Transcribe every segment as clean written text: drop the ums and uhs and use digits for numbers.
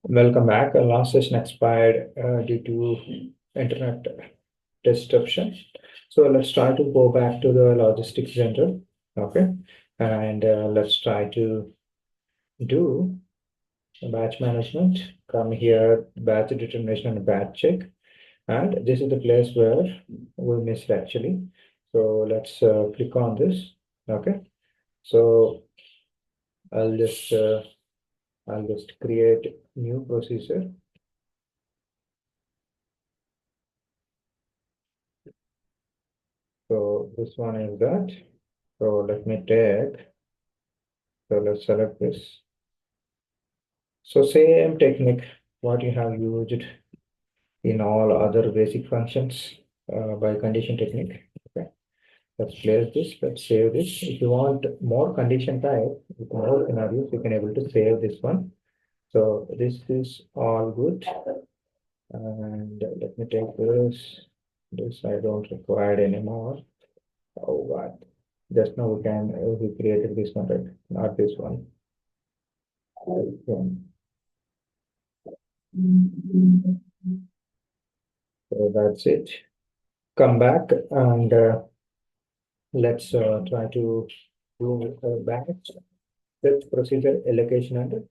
Welcome back. Our last session expired due to internet disruption. So let's try to go back to the logistics center. Okay. And let's try to do batch management. Come here, batch determination and batch check. And this is the place where we missed actually. So let's click on this. Okay. So I'll just uh, I'll just create new procedure. So this one is that. So let me take, so let's select this. So same technique, what you have used in all other basic functions by condition technique. Okay, let's place this, let's save this. If you want more condition type, with more scenarios, you can able to save this one. So this is all good. And let me take this. This I don't require anymore. Oh God. Just now we created this one, right? Not this one. This one. So that's it. Come back and let's try to do batch with procedure allocation and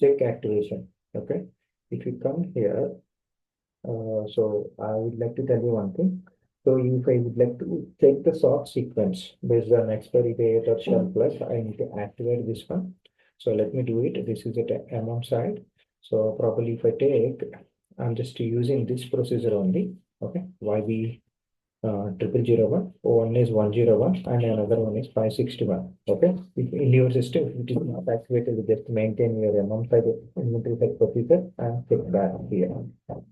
check activation. Okay. If you come here, so I would like to tell you one thing. So if I would like to check the sort sequence based on expiry date or shelf life, I need to activate this one. So let me do it. This is at amount side. So probably if I take, I'm just using this procedure only. Okay. YB 0001. One is 101 and another one is 561. Okay. If in your system, if it is not activated, just maintain your MM5 inventory type procedure and check that here.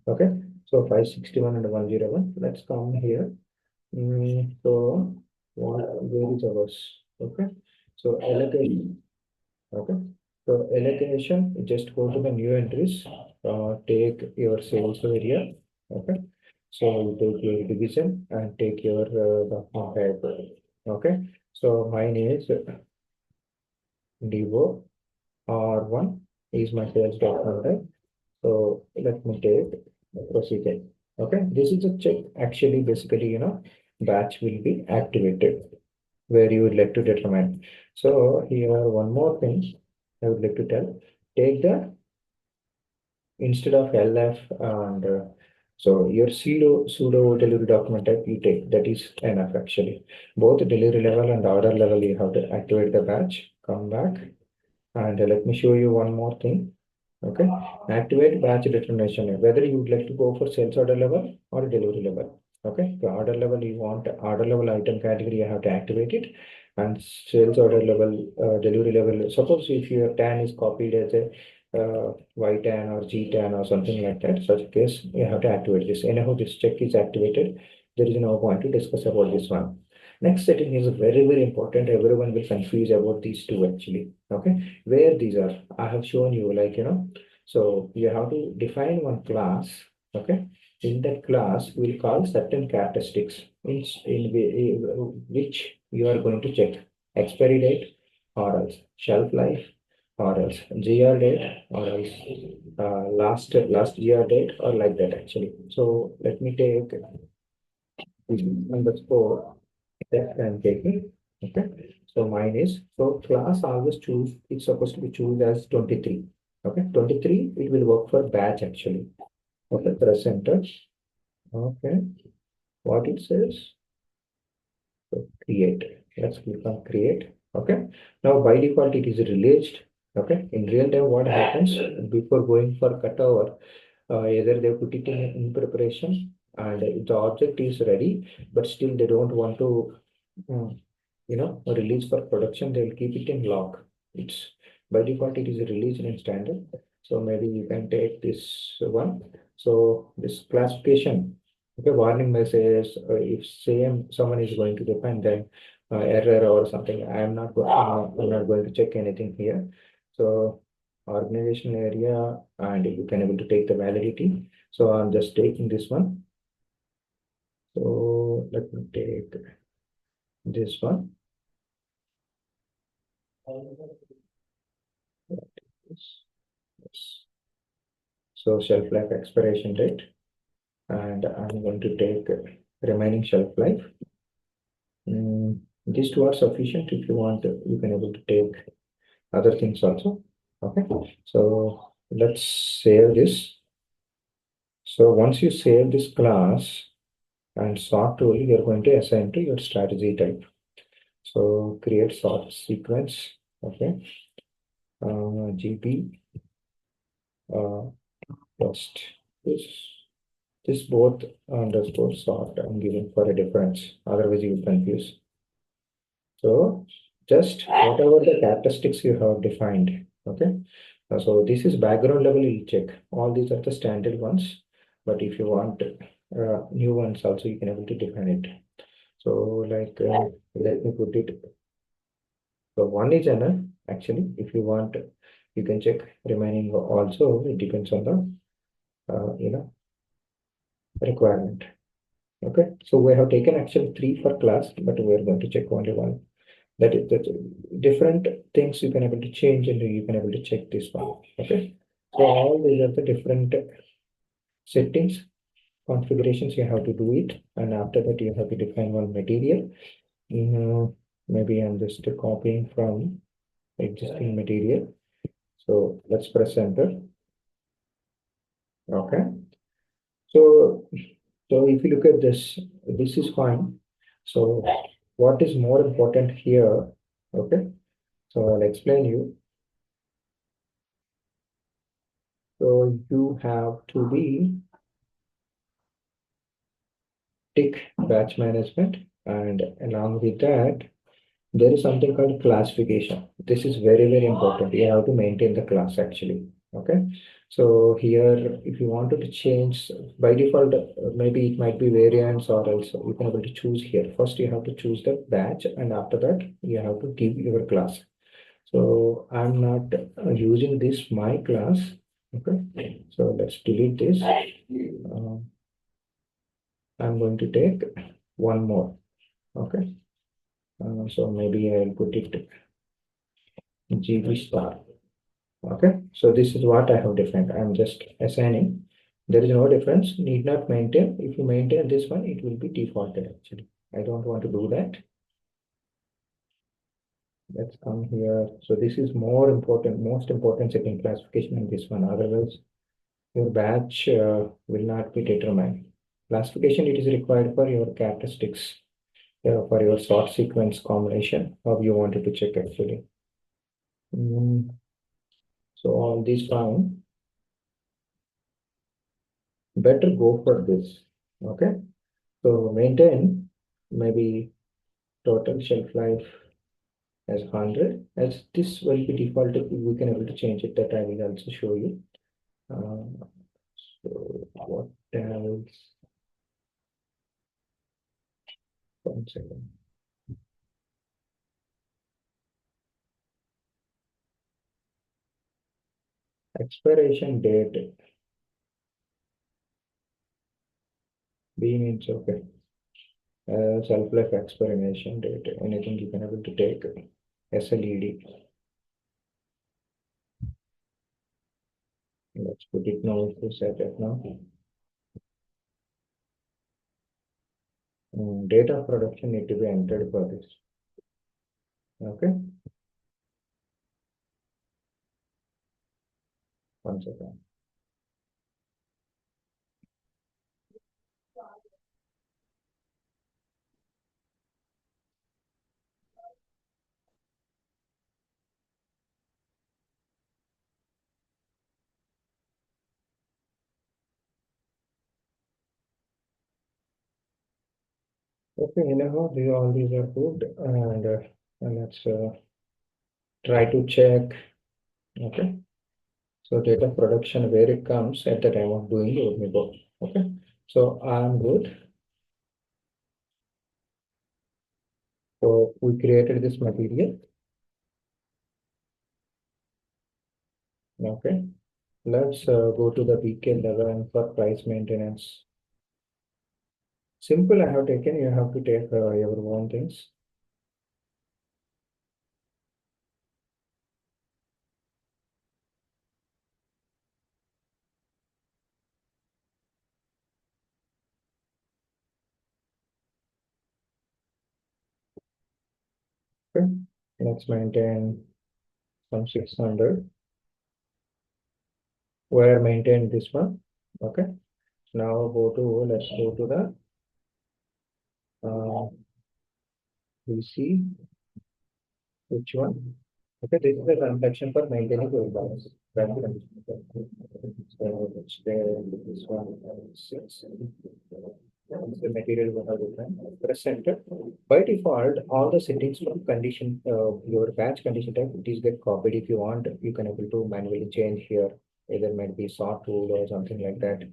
Okay. So 561 and 101. Let's come here. So where is ours? Okay. So allocation. Okay. So allocation, just go to the new entries, take your sales area. Okay. So you take your division and take your the type. Okay. So mine is Devo R1 is my sales document type. So let me take the procedure. Okay. This is a check. Actually, basically, batch will be activated where you would like to determine. So here one more thing I would like to tell. Take the instead of LF and so your pseudo delivery document type you take, that is enough actually. Both delivery level and order level you have to activate the batch. Come back and let me show you one more thing. Okay, activate batch determination whether you would like to go for sales order level or delivery level. Okay, the order level you want order level item category you have to activate it, and sales order level delivery level. Suppose if your TAN is copied as a Y10 or G10 or something like that, such case you have to activate this. Anyhow, this check is activated. There is no point to discuss about this one. Next setting is very, very important. Everyone will confuse about these two actually. Okay, where these are, I have shown you like, so you have to define one class. Okay, in that class, we'll call certain characteristics which you are going to check expiry date or else shelf life or else GR date or else last GR date or like that actually. So let me take underscore that I'm taking. Okay. So mine is, so class always choose, it's supposed to be choose as 23. Okay. 23, it will work for batch actually. Okay. Press enter. Okay. What it says, so create. Let's click on create. Okay. Now by default, it is released. Okay. In real time, what happens before going for cutover, either they put it in preparation and the object is ready, but still they don't want to release for production, they will keep it in log. It's by default, it is released in standard. So maybe you can take this one. So this classification, okay, warning message, if someone is going to define then error or something, I'm not going to check anything here. So organization area, and you can able to take the validity. So I'm just taking this one. So let me take this one. Yes. So shelf life expiration date, and I'm going to take remaining shelf life. These two are sufficient. If you want, you can able to take other things also. Okay, so let's save this. So once you save this class and sort tool, you're going to assign to your strategy type. So create sort sequence. Okay, GP first this both underscore sort I'm giving for a difference. Otherwise you will confuse. So just whatever the characteristics you have defined. Okay. So this is background level you'll check. All these are the standard ones. But if you want new ones also, you can able to define it. So like let me put it. So one is enough actually. If you want, you can check remaining also. It depends on the requirement. Okay. So we have taken actually 3 for class, but we are going to check only one. That is that different things you can able to change and you can able to check this one. Okay. So all these are the different settings, configurations you have to do it, and after that you have to define one material. Maybe I'm just copying from existing material. So let's press enter. Okay. So if you look at this, this is fine. So what is more important here? Okay. So I'll explain you. So you have to be tick batch management, and along with that, there is something called classification. This is very, very important. You have to maintain the class actually. Okay. So here, if you wanted to change by default, maybe it might be variants or else you can able to choose here. First, you have to choose the batch, and after that, you have to give your class. So I'm not using this my class. Okay. So let's delete this. I'm going to take one more. Okay. So maybe I'll put it GB star. Okay. So this is what I have defined. I'm just assigning. There is no difference. Need not maintain. If you maintain this one, it will be defaulted actually. I don't want to do that. Let's come here. So this is more important, most important setting classification in this one. Otherwise, your batch will not be determined. Classification, it is required for your characteristics, for your sort sequence combination, how you wanted to check actually. So all these fine. Better go for this. Okay. So maintain maybe total shelf life as 100. As this will be defaulted, we can able to change it. That I will also show you. So what else? 1 second. Expiration date. B means okay. Shelf life expiration date. Anything you can able to take. SLED. Let's put it now to set it now. Date of production need to be entered for this. Okay. 1 second. Okay, anyhow, all these are good, and let's try to check. Okay, so date of production where it comes at the time of doing the go. Okay, so I'm good. So we created this material. Okay, let's go to the PK level and for price maintenance. Simple, I have taken. You have to take your own things. Okay, let's maintain some 600. Where maintain this one. Okay, now let's go to the we see which one. Okay, this is the transaction for maintaining the balance. So it's there, this one, six. The material will have different. Press enter. By default, all the settings from condition, your batch condition type, it is get copied. If you want, you can able to manually change here. Either might be sort rule or something like that.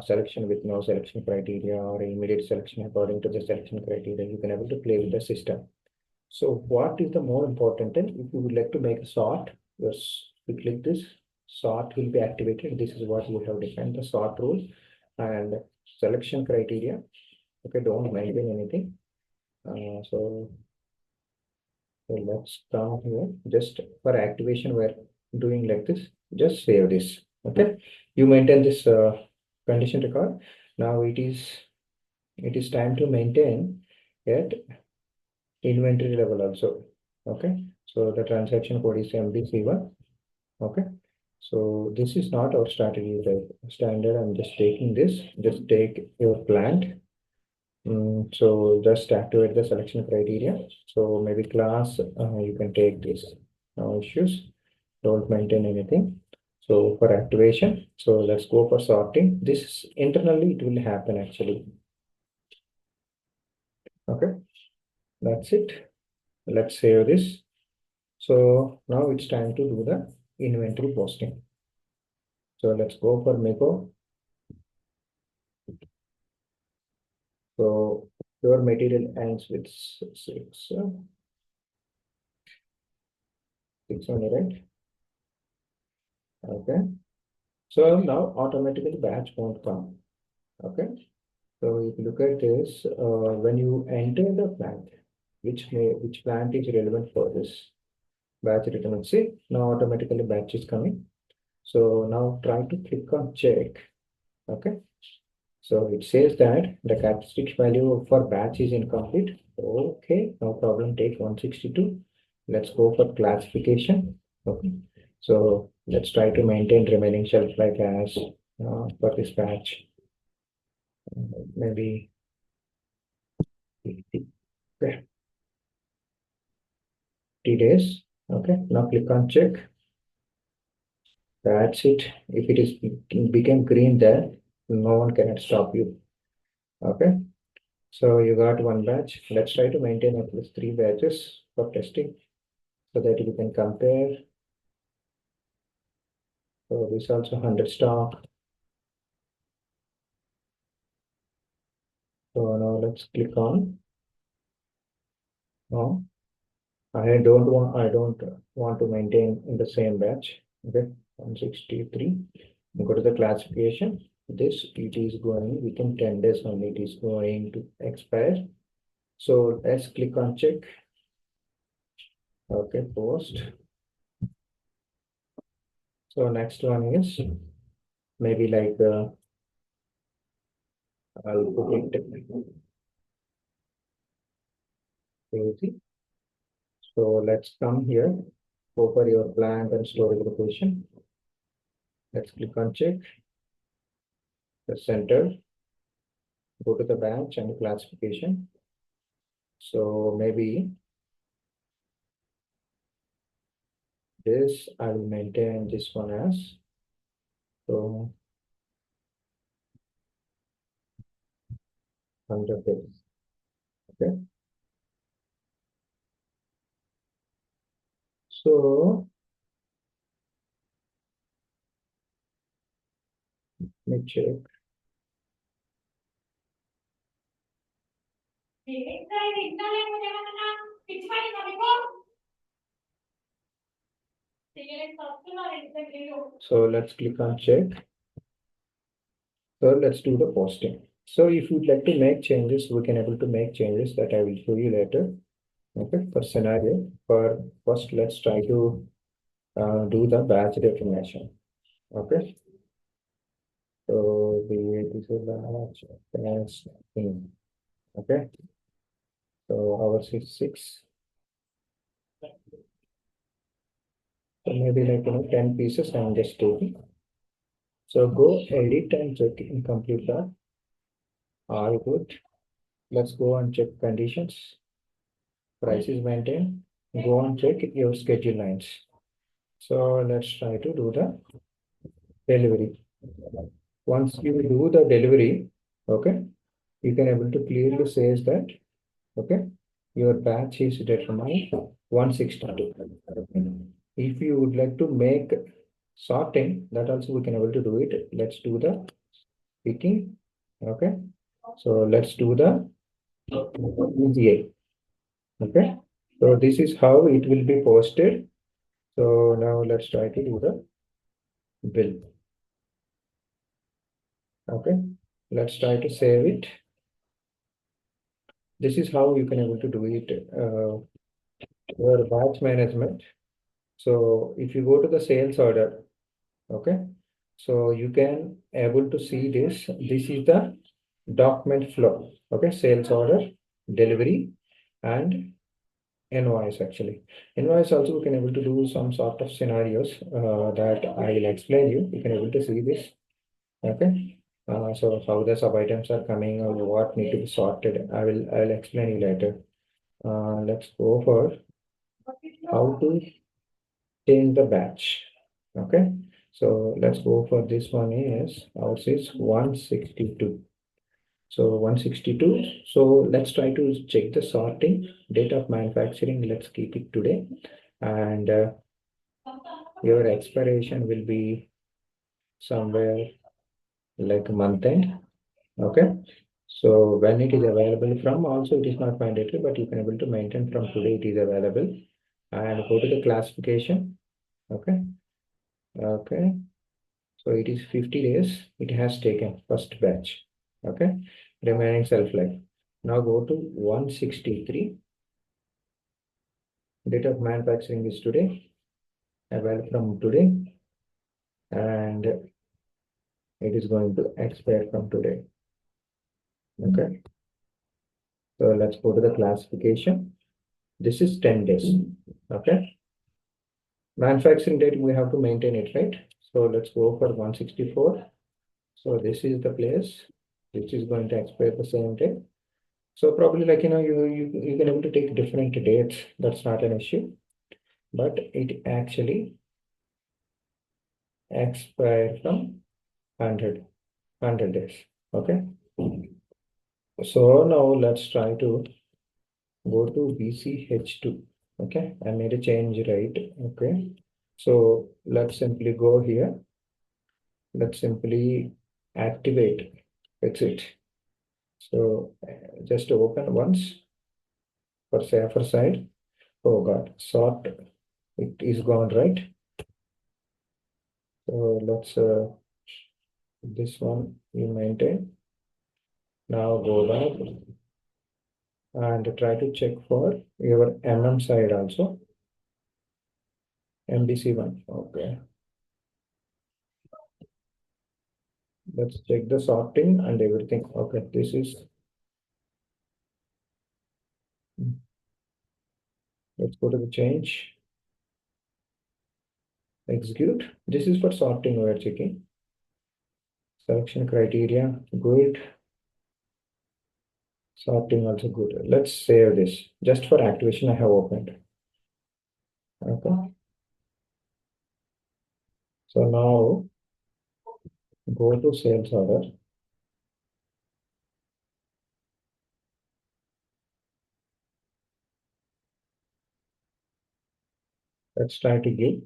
Selection with no selection criteria or immediate selection according to the selection criteria. You can able to play with the system. So what is the more important thing? If you would like to make a sort, yes, you click this, sort will be activated. This is what you have defined the sort rule and selection criteria. Okay, don't maintain anything. So let's come here. Just for activation, we're doing like this. Just save this. Okay, you maintain this condition record. Now it is time to maintain at inventory level also. Okay, so the transaction code is MBC1. Okay, so this is not our strategy standard. I'm just taking this. Just take your plant. So just activate the selection criteria. So maybe class, you can take this. No issues. Don't maintain anything. So for activation, so let's go for sorting. This internally it will happen actually. Okay, that's it. Let's save this. So now it's time to do the inventory posting. So let's go for Miko. So your material ends with 600, right? Okay. So now automatically batch won't come. Okay. So if you look at this, when you enter the plant, which plant is relevant for this batch return? See, now automatically batch is coming. So now try to click on check. Okay. So it says that the characteristic value for batch is incomplete. Okay, no problem. Take 162. Let's go for classification. Okay. So let's try to maintain remaining shelf life as for this batch. Maybe 50. Okay. 50 days. Okay. Now click on check. That's it. If it is became green there, no one cannot stop you. Okay. So you got one batch. Let's try to maintain at least 3 batches for testing so that we can compare. So this also 100 stock. So now let's click on. No, I don't want to maintain in the same batch. Okay, 163. Go to the classification. This it is going within 10 days only. It is going to expire. So let's click on check. Okay, post. So next one is maybe like I'll put it crazy. So let's come here, go for your plant and storage location. Let's click on check the center, go to the batch and classification. So maybe this I will maintain this one as so 100 days. Okay. So let me check. So let's click on check. So let's do the posting. So if you'd like to make changes, we can able to make changes that I will show you later. Okay, for scenario. For first, let's try to do the batch definition. Okay. So this is batch as in. Okay. So ours is 6. So maybe like 10 pieces I'm just taking. So go edit and check incomplete that. All good. Let's go and check conditions. Price is maintained. Go and check your schedule lines. So let's try to do the delivery. Once you do the delivery, okay, you can able to clearly say that, okay, your batch is determined 162. If you would like to make sorting, that also we can able to do it. Let's do the picking. Okay. So let's do the EGA. Okay. So this is how it will be posted. So now let's try to do the bill. Okay. Let's try to save it. This is how you can able to do it. Your batch management. So if you go to the sales order, okay, so you can able to see this. This is the document flow. Okay, sales order, delivery, and invoice actually. Invoice also we can able to do some sort of scenarios that I will explain you. You can able to see this. Okay. So how the sub items are coming or what need to be sorted. I will explain you later. Let's go for how to change the batch. Okay. So let's go for this one is ours is 162. So 162. So let's try to check the sorting date of manufacturing. Let's keep it today. And your expiration will be somewhere like month end. Okay. So when it is available from, also it is not mandatory, but you can able to maintain from today it is available. And go to the classification. Okay. Okay. So it is 50 days. It has taken first batch. Okay. Remaining shelf life. Now go to 163. Date of manufacturing is today. Available from today. And it is going to expire from today. Okay. So let's go to the classification. This is 10 days. Okay. Manufacturing date, we have to maintain it, right? So let's go for 164. So this is the place which is going to expire the same day. So probably like, you can able to take different dates. That's not an issue, but it actually expire from 100 days. Okay. So now let's try to go to BCH2. Okay. I made a change, right? Okay. So let's simply go here. Let's simply activate exit. So just open once for safer side. Oh God, sort it is gone, right? So let's this one you maintain. Now go back and try to check for your MM side also. MDC one. Okay. Let's check the sorting and everything. Okay, this is. Let's go to the change. Execute. This is for sorting. We are checking. Selection criteria. Good. Sorting also good. Let's save this. Just for activation, I have opened. Okay. So now go to sales order. Let's try to give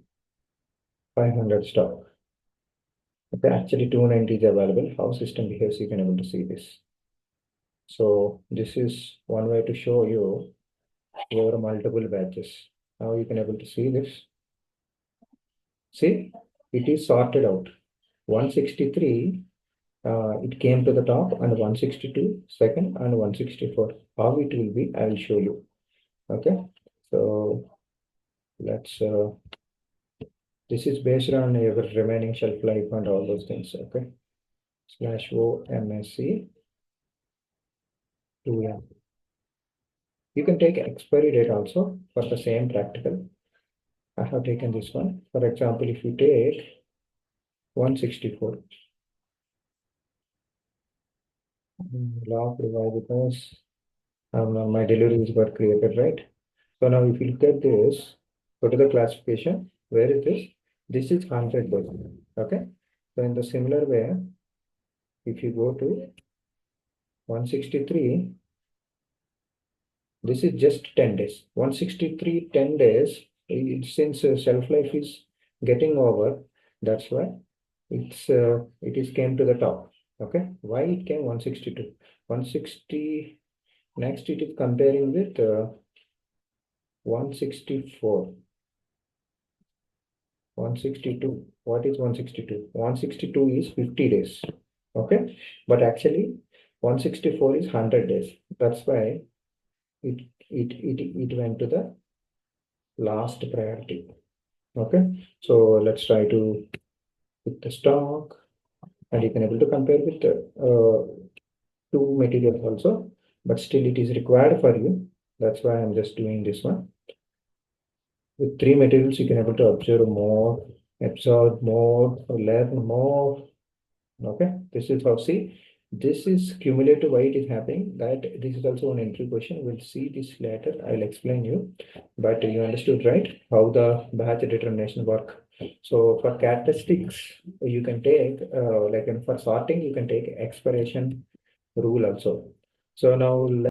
500 stock. Okay, actually 290 is available. How system behaves, you can able to see this. So this is one way to show you over multiple batches. Now you can able to see this. See, it is sorted out. 163, it came to the top, and 162 second, and 164. How it will be, I will show you. Okay, so let's this is based on your remaining shelf life and all those things. Okay, /o MSC 2M. You can take expiry date also for the same practical. I have taken this one. For example, if you take 164, log why, because my deliveries were created, right? So now if you look at this, go to the classification, where is this? This is 100%. Okay. So in the similar way, if you go to 163, this is just 10 days. 163, 10 days, since shelf life is getting over, that's why it is came to the top. Okay. Why it came 162? 160, next it is comparing with 164. 162. What is 162? 162 is 50 days. Okay. But actually 164 is 100 days. That's why it went to the last priority. Okay. So let's try to put the stock, and you can able to compare with two materials also, but still it is required for you. That's why I'm just doing this one. With three materials, you can able to observe more, absorb more, learn more. Okay, this is how, see, this is cumulative why it is happening. That this is also an entry question. We'll see this later. I'll explain you, but you understood, right? How the batch determination work. So for characteristics, you can take like for sorting, you can take expiration rule also. So now